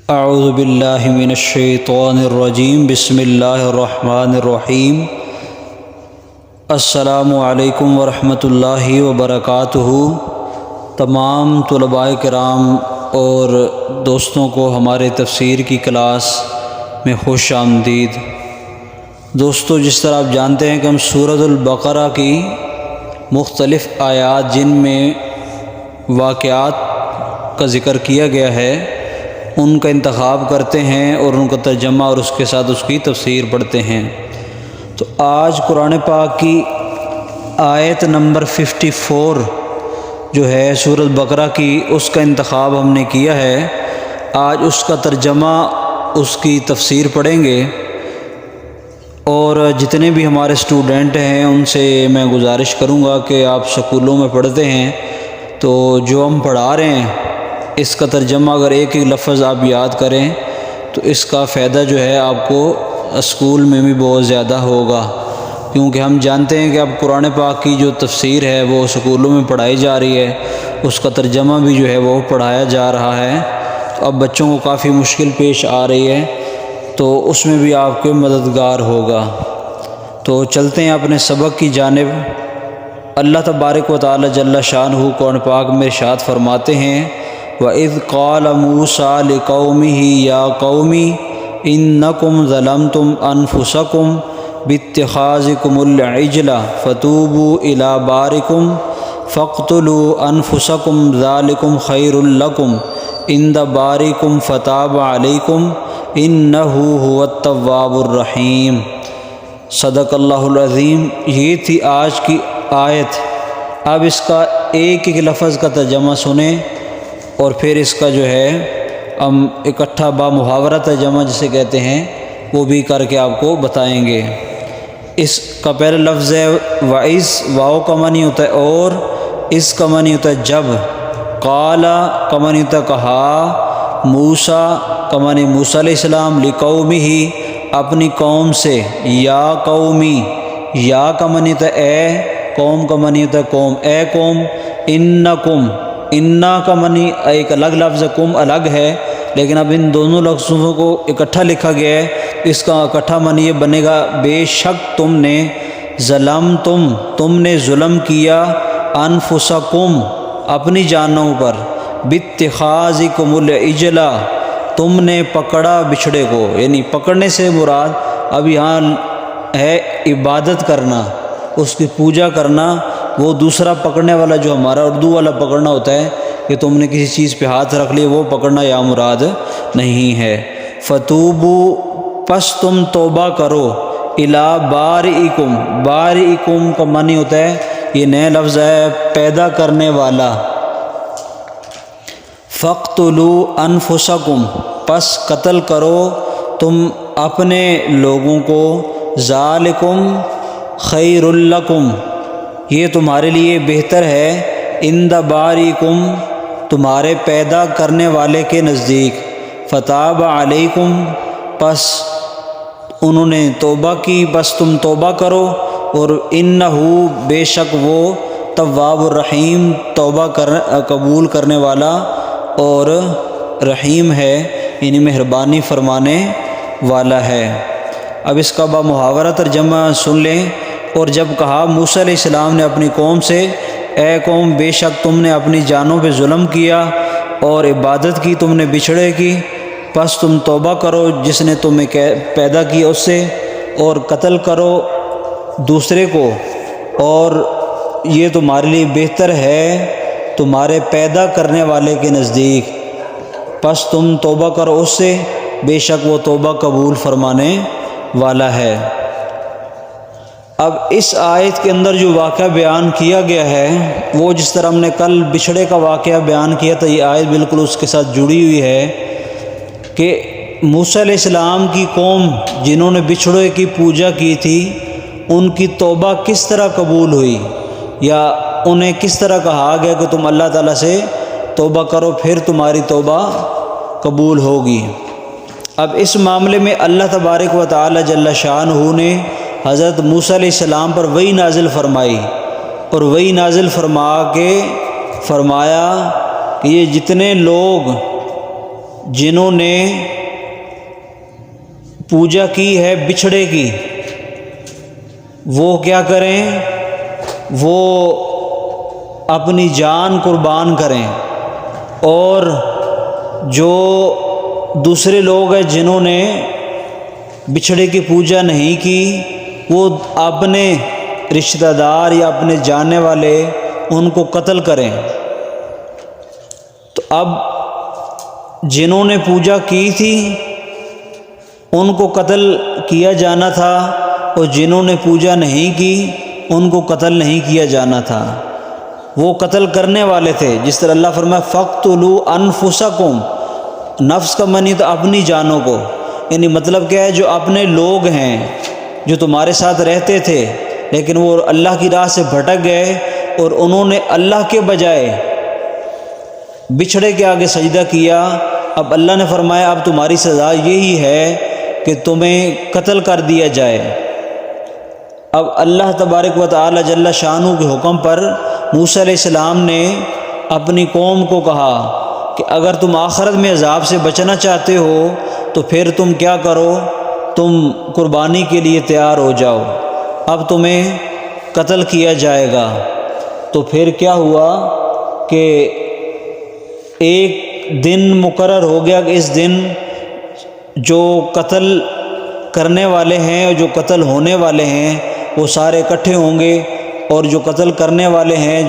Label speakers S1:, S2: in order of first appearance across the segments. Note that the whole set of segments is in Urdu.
S1: اعوذ باللہ من الشیطان الرجیم بسم اللہ الرحمن الرحیم السلام علیکم ورحمۃ اللہ وبرکاتہ۔ تمام طلباء کرام اور دوستوں کو ہمارے تفسیر کی کلاس میں خوش آمدید۔ دوستو، جس طرح آپ جانتے ہیں کہ ہم سورۃ البقرہ کی مختلف آیات جن میں واقعات کا ذکر کیا گیا ہے ان کا انتخاب کرتے ہیں اور ان کا ترجمہ اور اس کے ساتھ اس کی تفسیر پڑھتے ہیں۔ تو آج قرآن پاک کی آیت نمبر 54 جو ہے سورۃ بقرہ کی، اس کا انتخاب ہم نے کیا ہے۔ آج اس کا ترجمہ اس کی تفسیر پڑھیں گے، اور جتنے بھی ہمارے اسٹوڈنٹ ہیں ان سے میں گزارش کروں گا کہ آپ سکولوں میں پڑھتے ہیں تو جو ہم پڑھا رہے ہیں اس کا ترجمہ اگر ایک ایک لفظ آپ یاد کریں تو اس کا فائدہ جو ہے آپ کو اسکول میں بھی بہت زیادہ ہوگا، کیونکہ ہم جانتے ہیں کہ اب قرآن پاک کی جو تفسیر ہے وہ سکولوں میں پڑھائی جا رہی ہے، اس کا ترجمہ بھی جو ہے وہ پڑھایا جا رہا ہے۔ تو اب بچوں کو کافی مشکل پیش آ رہی ہے، تو اس میں بھی آپ کے مددگار ہوگا۔ تو چلتے ہیں اپنے سبق کی جانب۔ اللہ تبارک و تعالی جل شانہ قرآن پاک میں ارشاد فرماتے ہیں، وَإِذْ قَالَ مُوسَىٰ لِقَوْمِهِ يَا قَوْمِ إِنَّكُمْ ظَلَمْتُمْ أَنفُسَكُمْ بِاتِّخَاذِكُمُ الْعِجْلَ فَتُوبُوا إِلَىٰ بَارِئِكُمْ فَاقْتُلُوا أَنفُسَكُمْ ذَٰلِكُمْ خَيْرٌ لَكُمْ عِندَ بَارِئِكُمْ فَتَابَ عَلَيْكُمْ إِنَّهُ هُوَ التَّوَّابُ الرَّحِيمُ۔ صدق اللہ العظیم۔ یہ تھی آج کی آیت۔ اب اس کا ایک ایک لفظ کا ترجمہ سنیں اور پھر اس کا جو ہے ہم اکٹھا با محاورہ ترجمہ جسے کہتے ہیں وہ بھی کر کے آپ کو بتائیں گے۔ اس کا پہلا لفظ ہے وَإِذْ، واو کا معنی ہوتا ہے اور، اس کا معنی ہوتا ہے جب، قَالَ کا معنی ہوتا ہے کہا، موسیٰ کا معنی موسیٰ علیہ السلام، لِقَوْمِهِ اپنی قوم سے، یا قومی، یا کا معنی ہوتا ہے اے، قوم کا معنی ہوتا ہے قوم، اے قوم، انکم، انا کا معنی ایک الگ لفظ ہے، کم الگ ہے، لیکن اب ان دونوں لفظوں کو اکٹھا لکھا گیا ہے، اس کا اکٹھا معنی یہ بنے گا بے شک تم نے، تم نے ظلم کیا، انفسکم اپنی جانوں پر، باتخاذکم العجل تم نے پکڑا بچھڑے کو، یعنی پکڑنے سے مراد اب یہاں ہے عبادت کرنا، اس کی پوجا کرنا۔ وہ دوسرا پکڑنے والا جو ہمارا اردو والا پکڑنا ہوتا ہے کہ تم نے کسی چیز پہ ہاتھ رکھ لیا، وہ پکڑنا یا مراد نہیں ہے۔ فتوبوا پس تم توبہ کرو، الی بارئکم، بارئکم کا معنی ہوتا ہے، یہ نیا لفظ ہے، پیدا کرنے والا۔ فاقتلوا انفسکم پس قتل کرو تم اپنے لوگوں کو، ذالکم خیر لکم یہ تمہارے لیے بہتر ہے، عند بارئکم تمہارے پیدا کرنے والے کے نزدیک، فتاب علیکم پس انہوں نے توبہ کی، بس تم توبہ کرو، اور انہو بے شک وہ تواب الرحیم توبہ قبول کرنے والا اور رحیم ہے، یعنی مہربانی فرمانے والا ہے۔ اب اس کا با محاورہ ترجمہ سن لیں۔ اور جب کہا موسیٰ علیہ السلام نے اپنی قوم سے، اے قوم بے شک تم نے اپنی جانوں پہ ظلم کیا اور عبادت کی تم نے بچھڑے کی، پس تم توبہ کرو جس نے تمہیں پیدا کیا اس سے، اور قتل کرو دوسرے کو، اور یہ تمہارے لیے بہتر ہے تمہارے پیدا کرنے والے کے نزدیک، پس تم توبہ کرو اس سے، بے شک وہ توبہ قبول فرمانے والا ہے۔ اب اس آیت کے اندر جو واقعہ بیان کیا گیا ہے وہ جس طرح ہم نے کل بچھڑے کا واقعہ بیان کیا تھا، یہ آیت بالکل اس کے ساتھ جڑی ہوئی ہے کہ موسیٰ علیہ السلام کی قوم جنہوں نے بچھڑے کی پوجا کی تھی ان کی توبہ کس طرح قبول ہوئی، یا انہیں کس طرح کہا گیا کہ تم اللہ تعالیٰ سے توبہ کرو پھر تمہاری توبہ قبول ہوگی۔ اب اس معاملے میں اللہ تبارک و تعالی جل شانہ نے حضرت موسیٰ علیہ السلام پر وحی نازل فرمائی، اور وحی نازل فرما کے فرمایا کہ یہ جتنے لوگ جنہوں نے پوجا کی ہے بچھڑے کی، وہ کیا کریں؟ وہ اپنی جان قربان کریں، اور جو دوسرے لوگ ہیں جنہوں نے بچھڑے کی پوجا نہیں کی، وہ اپنے رشتہ دار یا اپنے جاننے والے ان کو قتل کریں۔ تو اب جنہوں نے پوجا کی تھی ان کو قتل کیا جانا تھا، اور جنہوں نے پوجا نہیں کی ان کو قتل نہیں کیا جانا تھا، وہ قتل کرنے والے تھے۔ جس طرح اللہ فرمایا فَاقْتُلُوا أَنفُسَكُمْ، نفس کا معنی تو اپنی جانوں کو، یعنی مطلب کیا ہے؟ جو اپنے لوگ ہیں، جو تمہارے ساتھ رہتے تھے لیکن وہ اللہ کی راہ سے بھٹک گئے اور انہوں نے اللہ کے بجائے بچھڑے کے آگے سجدہ کیا، اب اللہ نے فرمایا اب تمہاری سزا یہی ہے کہ تمہیں قتل کر دیا جائے۔ اب اللہ تبارک و تعالی جل شانہ کے حکم پر موسیٰ علیہ السلام نے اپنی قوم کو کہا کہ اگر تم آخرت میں عذاب سے بچنا چاہتے ہو تو پھر تم کیا کرو؟ تم قربانی کے لیے تیار ہو جاؤ، اب تمہیں قتل کیا جائے گا۔ تو پھر کیا ہوا کہ ایک دن مقرر ہو گیا کہ اس دن جو قتل کرنے والے ہیں اور جو قتل ہونے والے ہیں وہ سارے اکٹھے ہوں گے، اور جو قتل کرنے والے ہیں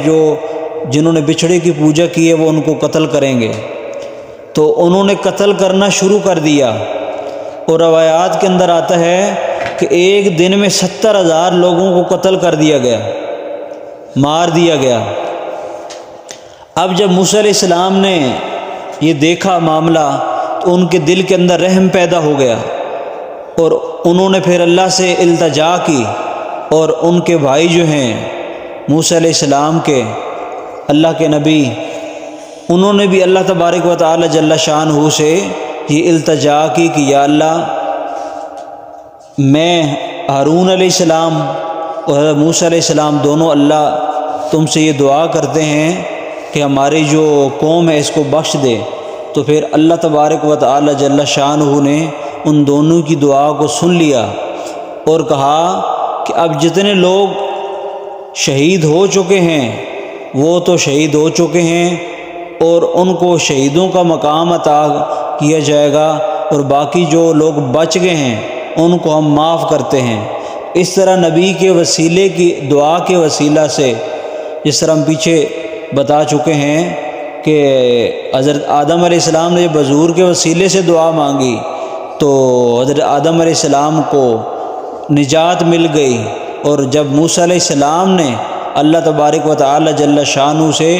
S1: جنہوں نے بچھڑے کی پوجا کی ہے وہ ان کو قتل کریں گے۔ تو انہوں نے قتل کرنا شروع کر دیا، اور روایات کے اندر آتا ہے کہ ایک دن میں 70,000 لوگوں کو قتل کر دیا گیا، مار دیا گیا۔ اب جب موسیٰ علیہ السلام نے یہ دیکھا معاملہ تو ان کے دل کے اندر رحم پیدا ہو گیا، اور انہوں نے پھر اللہ سے التجا کی، اور ان کے بھائی جو ہیں موسیٰ علیہ السلام کے اللہ کے نبی، انہوں نے بھی اللہ تبارک و تعالی جل شانہ سے یہ التجا کی کہ یا اللہ، میں ہارون علیہ السلام اور حضرت موسیٰ علیہ السلام دونوں اللہ تم سے یہ دعا کرتے ہیں کہ ہماری جو قوم ہے اس کو بخش دے۔ تو پھر اللہ تبارک و تعالی جل شانہ نے ان دونوں کی دعا کو سن لیا اور کہا کہ اب جتنے لوگ شہید ہو چکے ہیں وہ تو شہید ہو چکے ہیں، اور ان کو شہیدوں کا مقام عطا کیا جائے گا، اور باقی جو لوگ بچ گئے ہیں ان کو ہم معاف کرتے ہیں۔ اس طرح نبی کے وسیلے کی دعا کے وسیلہ سے، جس طرح ہم پیچھے بتا چکے ہیں کہ حضرت آدم علیہ السلام نے بذور کے وسیلے سے دعا مانگی تو حضرت آدم علیہ السلام کو نجات مل گئی، اور جب موسیٰ علیہ السلام نے اللہ تبارک و تعالی جل شانہ سے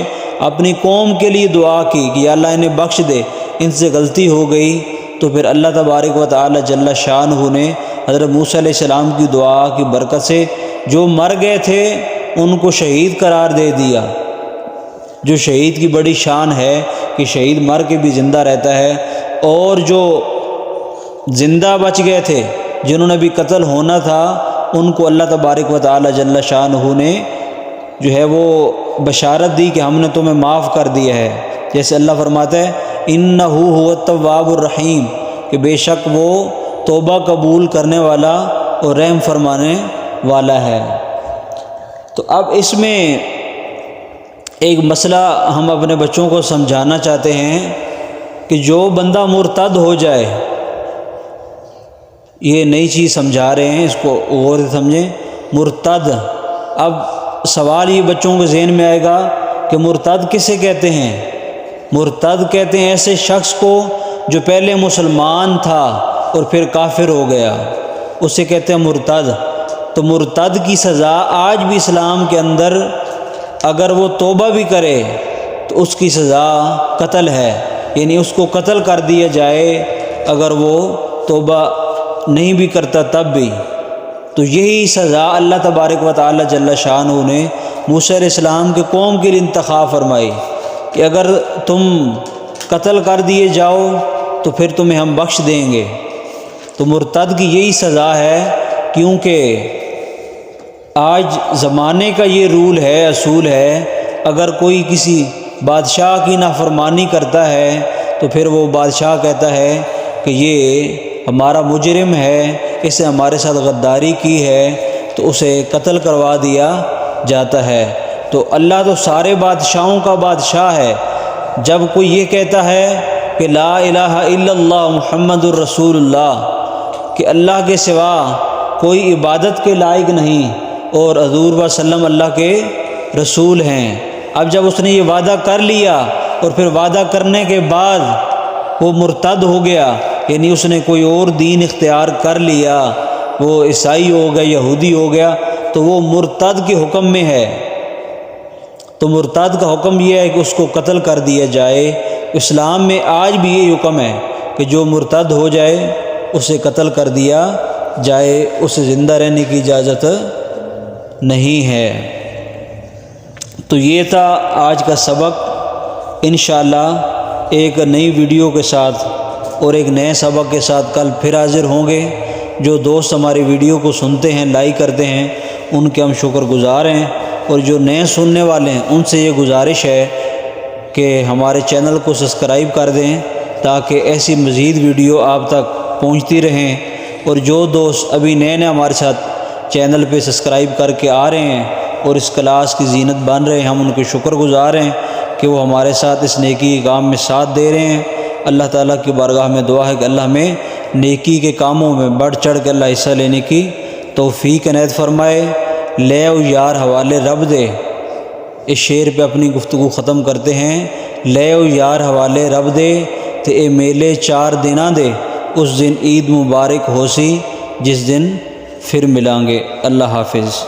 S1: اپنی قوم کے لیے دعا کی کہ یا اللہ انہیں بخش دے، ان سے غلطی ہو گئی، تو پھر اللہ تبارک و تعالی جل شانہ نے حضرت موسیٰ علیہ السلام کی دعا کی برکت سے جو مر گئے تھے ان کو شہید قرار دے دیا، جو شہید کی بڑی شان ہے کہ شہید مر کے بھی زندہ رہتا ہے، اور جو زندہ بچ گئے تھے جنہوں نے بھی قتل ہونا تھا ان کو اللہ تبارک و تعالی جل شانہ نے جو ہے وہ بشارت دی کہ ہم نے تمہیں معاف کر دیا ہے۔ جیسے اللہ فرماتا ہے انہ هو التواب الرحیم، کہ بے شک وہ توبہ قبول کرنے والا اور رحم فرمانے والا ہے۔ تو اب اس میں ایک مسئلہ ہم اپنے بچوں کو سمجھانا چاہتے ہیں کہ جو بندہ مرتد ہو جائے، یہ نئی چیز سمجھا رہے ہیں، اس کو غور سے سمجھیں۔ مرتد، اب سوال یہ بچوں کے ذہن میں آئے گا کہ مرتد کسے کہتے ہیں؟ مرتد کہتے ہیں ایسے شخص کو جو پہلے مسلمان تھا اور پھر کافر ہو گیا، اسے کہتے ہیں مرتد۔ تو مرتد کی سزا آج بھی اسلام کے اندر اگر وہ توبہ بھی کرے تو اس کی سزا قتل ہے، یعنی اس کو قتل کر دیا جائے اگر وہ توبہ نہیں بھی کرتا تب بھی۔ تو یہی سزا اللہ تبارک و تعالی جل شانہ نے موسیٰ علیہ السلام کے قوم کے لیے انتخاب فرمائی کہ اگر تم قتل کر دیے جاؤ تو پھر تمہیں ہم بخش دیں گے۔ تو مرتد کی یہی سزا ہے، کیونکہ آج زمانے کا یہ رول ہے، اصول ہے، اگر کوئی کسی بادشاہ کی نافرمانی کرتا ہے تو پھر وہ بادشاہ کہتا ہے کہ یہ ہمارا مجرم ہے، اس نے ہمارے ساتھ غداری کی ہے، تو اسے قتل کروا دیا جاتا ہے۔ تو اللہ تو سارے بادشاہوں کا بادشاہ ہے۔ جب کوئی یہ کہتا ہے کہ لا الہ الا اللہ محمد الرسول اللہ، کہ اللہ کے سوا کوئی عبادت کے لائق نہیں اور حضور صلی اللہ علیہ وسلم اللہ کے رسول ہیں، اب جب اس نے یہ وعدہ کر لیا اور پھر وعدہ کرنے کے بعد وہ مرتد ہو گیا، یعنی اس نے کوئی اور دین اختیار کر لیا، وہ عیسائی ہو گیا، یہودی ہو گیا، تو وہ مرتد کے حکم میں ہے۔ تو مرتد کا حکم یہ ہے کہ اس کو قتل کر دیا جائے۔ اسلام میں آج بھی یہ حکم ہے کہ جو مرتد ہو جائے اسے قتل کر دیا جائے، اسے زندہ رہنے کی اجازت نہیں ہے۔ تو یہ تھا آج کا سبق۔ انشاءاللہ ایک نئی ویڈیو کے ساتھ اور ایک نئے سبق کے ساتھ کل پھر حاضر ہوں گے۔ جو دوست ہماری ویڈیو کو سنتے ہیں، لائک کرتے ہیں، ان کے ہم شکر گزار ہیں، اور جو نئے سننے والے ہیں ان سے یہ گزارش ہے کہ ہمارے چینل کو سبسکرائب کر دیں تاکہ ایسی مزید ویڈیو آپ تک پہنچتی رہیں۔ اور جو دوست ابھی نئے ہمارے ساتھ چینل پہ سبسکرائب کر کے آ رہے ہیں اور اس کلاس کی زینت بن رہے ہیں، ہم ان کے شکر گزار ہیں کہ وہ ہمارے ساتھ اس نیکی کے کام میں ساتھ دے رہے ہیں۔ اللہ تعالیٰ کی بارگاہ میں دعا ہے کہ اللہ ہمیں نیکی کے کاموں میں بڑھ چڑھ کے اللہ حصہ لینے کی توفیق عنایت فرمائے۔ لے او یار حوالے رب دے، اس شعر پہ اپنی گفتگو ختم کرتے ہیں۔ لے او یار حوالے رب دے تے اے میلے 4 دناں دے، اس دن عید مبارک ہو سی جس دن پھر ملیں گے۔ اللہ حافظ۔